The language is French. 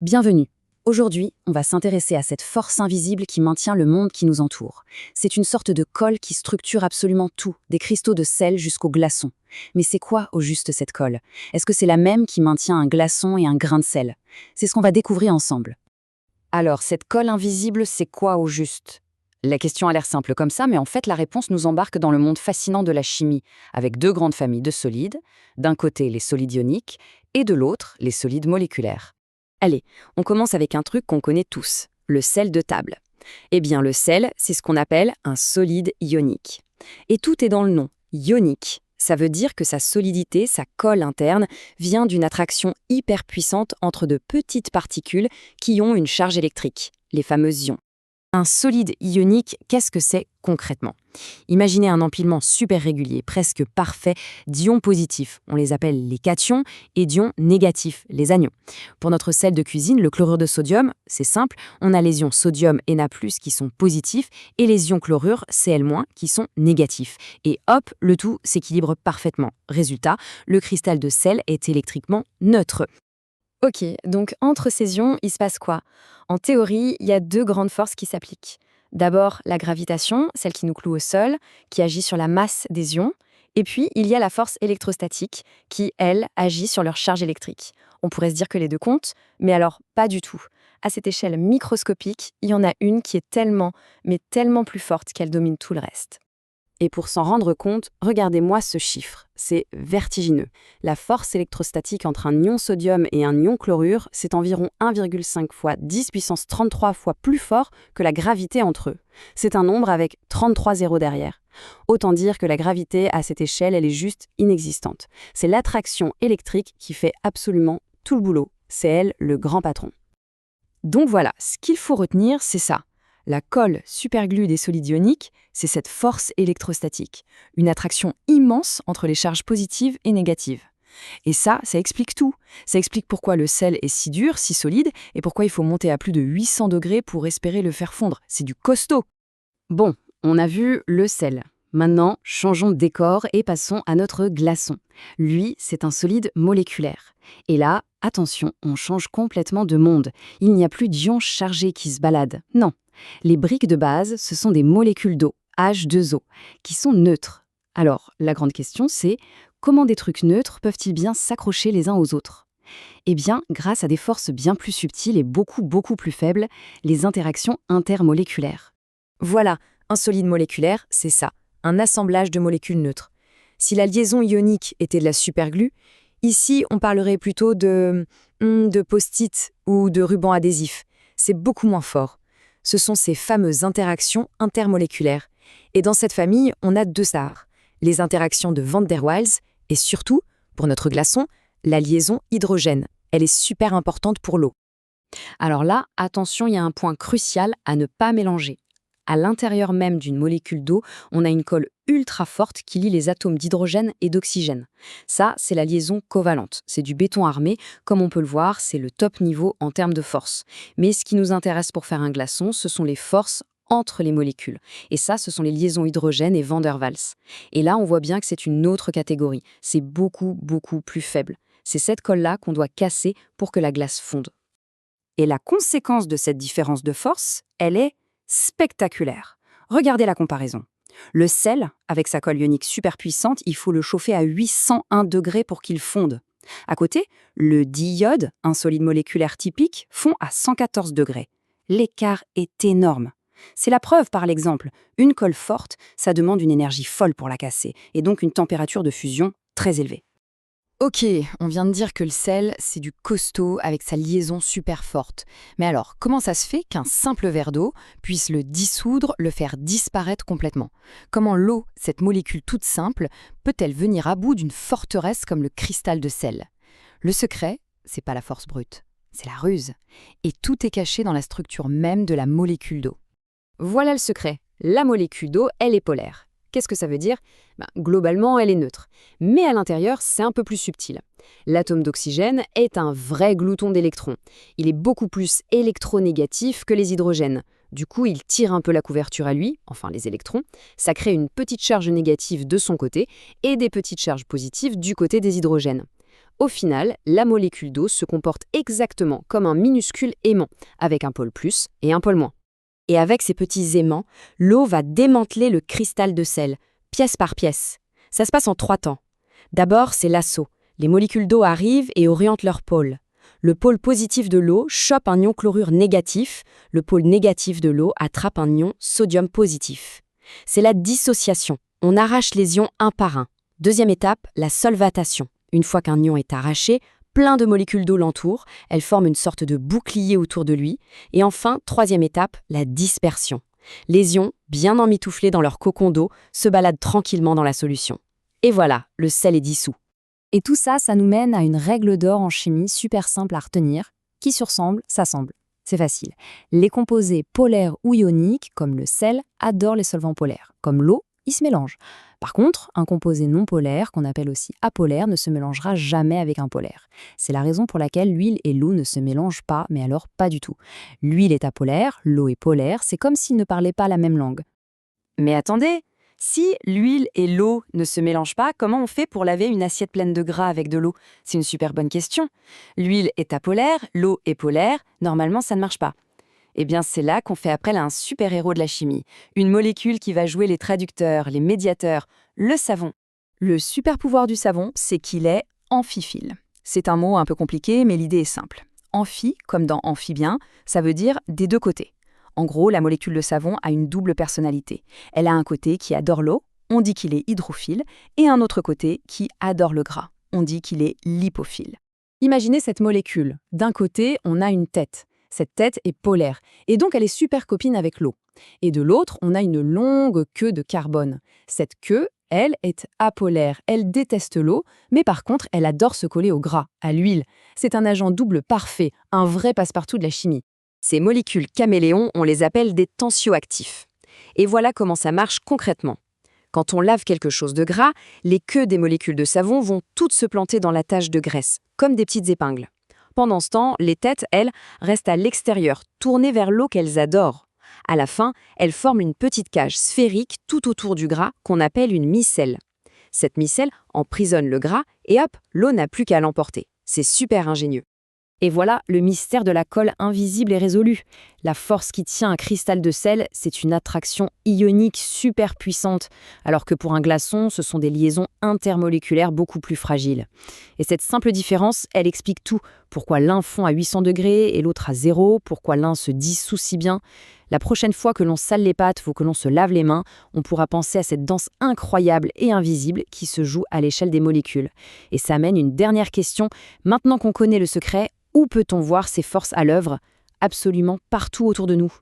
Bienvenue. Aujourd'hui, on va s'intéresser à cette force invisible qui maintient le monde qui nous entoure. C'est une sorte de colle qui structure absolument tout, des cristaux de sel jusqu'aux glaçons. Mais c'est quoi au juste cette colle? Est-ce que c'est la même qui maintient un glaçon et un grain de sel? C'est ce qu'on va découvrir ensemble. Alors, cette colle invisible, c'est quoi au juste? La question a l'air simple comme ça, mais en fait, la réponse nous embarque dans le monde fascinant de la chimie, avec deux grandes familles de solides, d'un côté les solides ioniques, et de l'autre les solides moléculaires. Allez, on commence avec un truc qu'on connaît tous, le sel de table. Eh bien, le sel, c'est ce qu'on appelle un solide ionique. Et tout est dans le nom, ionique. Ça veut dire que sa solidité, sa colle interne, vient d'une attraction hyper puissante entre de petites particules qui ont une charge électrique, les fameux ions. Un solide ionique, qu'est-ce que c'est concrètement? Imaginez un empilement super régulier, presque parfait, d'ions positifs, on les appelle les cations, et d'ions négatifs, les anions. Pour notre sel de cuisine, le chlorure de sodium, c'est simple, on a les ions sodium Na+, qui sont positifs, et les ions chlorure Cl- qui sont négatifs. Et hop, le tout s'équilibre parfaitement. Résultat, le cristal de sel est électriquement neutre. Ok, donc entre ces ions, il se passe quoi? En théorie, il y a deux grandes forces qui s'appliquent. D'abord, la gravitation, celle qui nous cloue au sol, qui agit sur la masse des ions. Et puis, il y a la force électrostatique, qui, elle, agit sur leur charge électrique. On pourrait se dire que les deux comptent, mais alors pas du tout. À cette échelle microscopique, il y en a une qui est tellement, mais tellement plus forte qu'elle domine tout le reste. Et pour s'en rendre compte, regardez-moi ce chiffre, c'est vertigineux. La force électrostatique entre un ion sodium et un ion chlorure, c'est environ 1,5 fois 10 puissance 33 fois plus fort que la gravité entre eux. C'est un nombre avec 33 zéros derrière. Autant dire que la gravité, à cette échelle, elle est juste inexistante. C'est l'attraction électrique qui fait absolument tout le boulot. C'est elle, le grand patron. Donc voilà, ce qu'il faut retenir, c'est ça. La colle superglue des solides ioniques, c'est cette force électrostatique, une attraction immense entre les charges positives et négatives. Et ça explique tout. Ça explique pourquoi le sel est si dur, si solide, et pourquoi il faut monter à plus de 800 degrés pour espérer le faire fondre. C'est du costaud. Bon, on a vu le sel. Maintenant, changeons de décor et passons à notre glaçon. Lui, c'est un solide moléculaire. Et là, attention, on change complètement de monde. Il n'y a plus d'ions chargés qui se baladent. Non. Les briques de base, ce sont des molécules d'eau, H2O, qui sont neutres. Alors, la grande question, c'est comment des trucs neutres peuvent-ils bien s'accrocher les uns aux autres? Eh bien, grâce à des forces bien plus subtiles et beaucoup plus faibles, les interactions intermoléculaires. Voilà, un solide moléculaire, c'est ça, un assemblage de molécules neutres. Si la liaison ionique était de la superglue, ici, on parlerait plutôt de post-it ou de ruban adhésif. C'est beaucoup moins fort. Ce sont ces fameuses interactions intermoléculaires. Et dans cette famille, on a deux stars. Les interactions de Van der Waals et surtout, pour notre glaçon, la liaison hydrogène. Elle est super importante pour l'eau. Alors là, attention, il y a un point crucial à ne pas mélanger. À l'intérieur même d'une molécule d'eau, on a une colle ultra forte qui lie les atomes d'hydrogène et d'oxygène. Ça, c'est la liaison covalente. C'est du béton armé. Comme on peut le voir, c'est le top niveau en termes de force. Mais ce qui nous intéresse pour faire un glaçon, ce sont les forces entre les molécules. Et ça, ce sont les liaisons hydrogène et Van der Waals. Et là, on voit bien que c'est une autre catégorie. C'est beaucoup plus faible. C'est cette colle-là qu'on doit casser pour que la glace fonde. Et la conséquence de cette différence de force, elle est spectaculaire. Regardez la comparaison. Le sel, avec sa colle ionique super puissante, il faut le chauffer à 801 degrés pour qu'il fonde. À côté, le diiode, un solide moléculaire typique, fond à 114 degrés. L'écart est énorme. C'est la preuve par l'exemple. Une colle forte, ça demande une énergie folle pour la casser, et donc une température de fusion très élevée. Ok, on vient de dire que le sel, c'est du costaud avec sa liaison super forte. Mais alors, comment ça se fait qu'un simple verre d'eau puisse le dissoudre, le faire disparaître complètement? Comment l'eau, cette molécule toute simple, peut-elle venir à bout d'une forteresse comme le cristal de sel? Le secret, c'est pas la force brute, c'est la ruse. Et tout est caché dans la structure même de la molécule d'eau. Voilà le secret. La molécule d'eau, elle est polaire. Qu'est-ce que ça veut dire? Globalement, elle est neutre. Mais à l'intérieur, c'est un peu plus subtil. L'atome d'oxygène est un vrai glouton d'électrons. Il est beaucoup plus électronégatif que les hydrogènes. Du coup, il tire un peu la couverture à lui, enfin les électrons. Ça crée une petite charge négative de son côté et des petites charges positives du côté des hydrogènes. Au final, la molécule d'eau se comporte exactement comme un minuscule aimant, avec un pôle plus et un pôle moins. Et avec ces petits aimants, l'eau va démanteler le cristal de sel, pièce par pièce. Ça se passe en 3 temps. D'abord, c'est l'assaut. Les molécules d'eau arrivent et orientent leur pôle. Le pôle positif de l'eau chope un ion chlorure négatif, le pôle négatif de l'eau attrape un ion sodium positif. C'est la dissociation. On arrache les ions un par un. Deuxième étape, la solvatation. Une fois qu'un ion est arraché, plein de molécules d'eau l'entourent, elles forment une sorte de bouclier autour de lui. Et enfin, troisième étape, la dispersion. Les ions, bien emmitouflés dans leur cocon d'eau, se baladent tranquillement dans la solution. Et voilà, le sel est dissous. Et tout ça, ça nous mène à une règle d'or en chimie super simple à retenir. Qui se ressemble, s'assemble. C'est facile. Les composés polaires ou ioniques, comme le sel, adorent les solvants polaires. Comme l'eau, ils se mélangent. Par contre, un composé non polaire, qu'on appelle aussi apolaire, ne se mélangera jamais avec un polaire. C'est la raison pour laquelle l'huile et l'eau ne se mélangent pas, mais alors pas du tout. L'huile est apolaire, l'eau est polaire, c'est comme s'ils ne parlaient pas la même langue. Mais attendez, si l'huile et l'eau ne se mélangent pas, comment on fait pour laver une assiette pleine de gras avec de l'eau? C'est une super bonne question. L'huile est apolaire, l'eau est polaire, normalement ça ne marche pas. Eh bien c'est là qu'on fait appel à un super-héros de la chimie, une molécule qui va jouer les traducteurs, les médiateurs, le savon. Le super pouvoir du savon, c'est qu'il est amphiphile. C'est un mot un peu compliqué, mais l'idée est simple. Amphi, comme dans amphibien, ça veut dire des deux côtés. En gros, la molécule de savon a une double personnalité. Elle a un côté qui adore l'eau, on dit qu'il est hydrophile, et un autre côté qui adore le gras, on dit qu'il est lipophile. Imaginez cette molécule. D'un côté, on a une tête. Cette tête est polaire, et donc elle est super copine avec l'eau. Et de l'autre, on a une longue queue de carbone. Cette queue, elle, est apolaire. Elle déteste l'eau, mais par contre, elle adore se coller au gras, à l'huile. C'est un agent double parfait, un vrai passe-partout de la chimie. Ces molécules caméléons, on les appelle des tensioactifs. Et voilà comment ça marche concrètement. Quand on lave quelque chose de gras, les queues des molécules de savon vont toutes se planter dans la tache de graisse, comme des petites épingles. Pendant ce temps, les têtes, elles, restent à l'extérieur, tournées vers l'eau qu'elles adorent. À la fin, elles forment une petite cage sphérique tout autour du gras qu'on appelle une micelle. Cette micelle emprisonne le gras et hop, l'eau n'a plus qu'à l'emporter. C'est super ingénieux. Et voilà, le mystère de la colle invisible est résolu. La force qui tient un cristal de sel, c'est une attraction ionique super puissante, alors que pour un glaçon, ce sont des liaisons intermoléculaires beaucoup plus fragiles. Et cette simple différence, elle explique tout. Pourquoi l'un fond à 800 degrés et l'autre à 0, pourquoi l'un se dissout si bien. La prochaine fois que l'on sale les pattes ou que l'on se lave les mains, on pourra penser à cette danse incroyable et invisible qui se joue à l'échelle des molécules. Et ça amène une dernière question. Maintenant qu'on connaît le secret, où peut-on voir ces forces à l'œuvre? Absolument partout autour de nous.